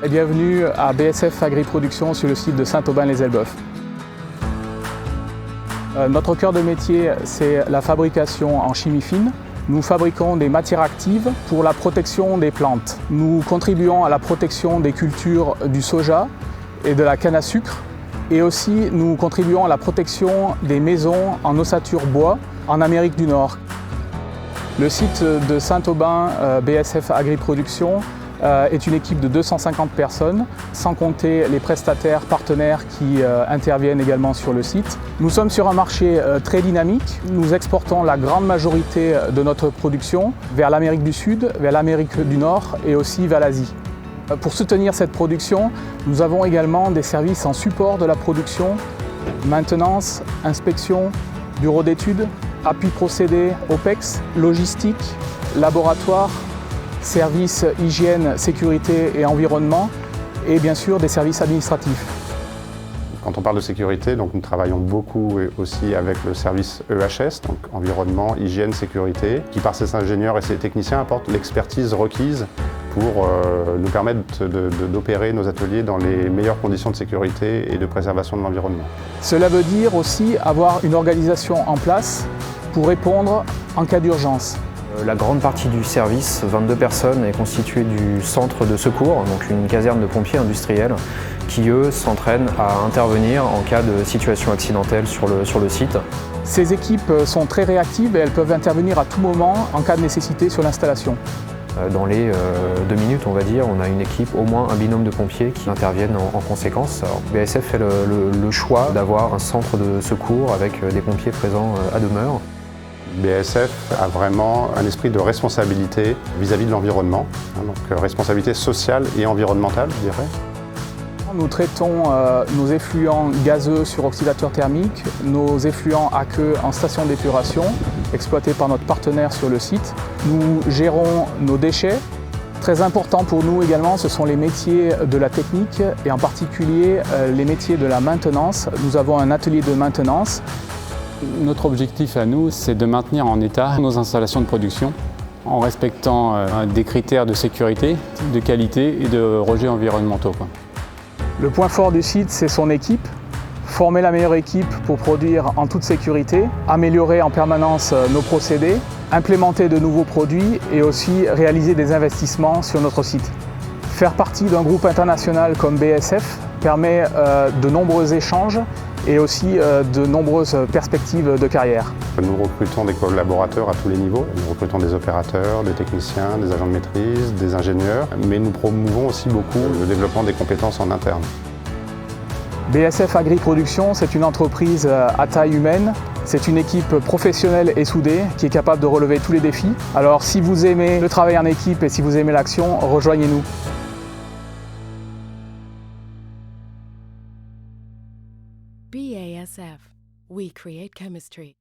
Et bienvenue à BSF Agri-Production sur le site de Saint-Aubin-les-Elbeuf. Notre cœur de métier, c'est la fabrication en chimie fine. Nous fabriquons des matières actives pour la protection des plantes. Nous contribuons à la protection des cultures du soja et de la canne à sucre. Et aussi, nous contribuons à la protection des maisons en ossature bois en Amérique du Nord. Le site de Saint-Aubin, BSF Agri-Production, est une équipe de 250 personnes, sans compter les prestataires partenaires qui interviennent également sur le site. Nous sommes sur un marché très dynamique. Nous exportons la grande majorité de notre production vers l'Amérique du Sud, vers l'Amérique du Nord et aussi vers l'Asie. Pour soutenir cette production, nous avons également des services en support de la production, maintenance, inspection, bureau d'études, appui procédé, OPEX, logistique, laboratoire, services hygiène, sécurité et environnement et bien sûr des services administratifs. Quand on parle de sécurité, donc nous travaillons beaucoup aussi avec le service EHS, donc environnement, hygiène, sécurité, qui par ses ingénieurs et ses techniciens apporte l'expertise requise pour nous permettre d'opérer nos ateliers dans les meilleures conditions de sécurité et de préservation de l'environnement. Cela veut dire aussi avoir une organisation en place pour répondre en cas d'urgence. La grande partie du service, 22 personnes, est constituée du centre de secours, donc une caserne de pompiers industriels, qui eux s'entraînent à intervenir en cas de situation accidentelle sur le site. Ces équipes sont très réactives et elles peuvent intervenir à tout moment en cas de nécessité sur l'installation. Dans les 2 minutes, on va dire, on a une équipe, au moins un binôme de pompiers qui interviennent en conséquence. Alors, BSF fait le choix d'avoir un centre de secours avec des pompiers présents à demeure. BSF a vraiment un esprit de responsabilité vis-à-vis de l'environnement, donc responsabilité sociale et environnementale, je dirais. Nous traitons nos effluents gazeux sur oxydateur thermique, nos effluents aqueux en station d'épuration, exploités par notre partenaire sur le site. Nous gérons nos déchets. Très important pour nous également, ce sont les métiers de la technique et en particulier les métiers de la maintenance. Nous avons un atelier de maintenance. Notre objectif à nous, c'est de maintenir en état nos installations de production en respectant des critères de sécurité, de qualité et de rejets environnementaux. Le point fort du site, c'est son équipe. Former la meilleure équipe pour produire en toute sécurité, améliorer en permanence nos procédés, implémenter de nouveaux produits et aussi réaliser des investissements sur notre site. Faire partie d'un groupe international comme BSF permet de nombreux échanges et aussi de nombreuses perspectives de carrière. Nous recrutons des collaborateurs à tous les niveaux. Nous recrutons des opérateurs, des techniciens, des agents de maîtrise, des ingénieurs, mais nous promouvons aussi beaucoup le développement des compétences en interne. BSF Agri-Production, c'est une entreprise à taille humaine. C'est une équipe professionnelle et soudée qui est capable de relever tous les défis. Alors si vous aimez le travail en équipe et si vous aimez l'action, rejoignez-nous. BASF. We create chemistry.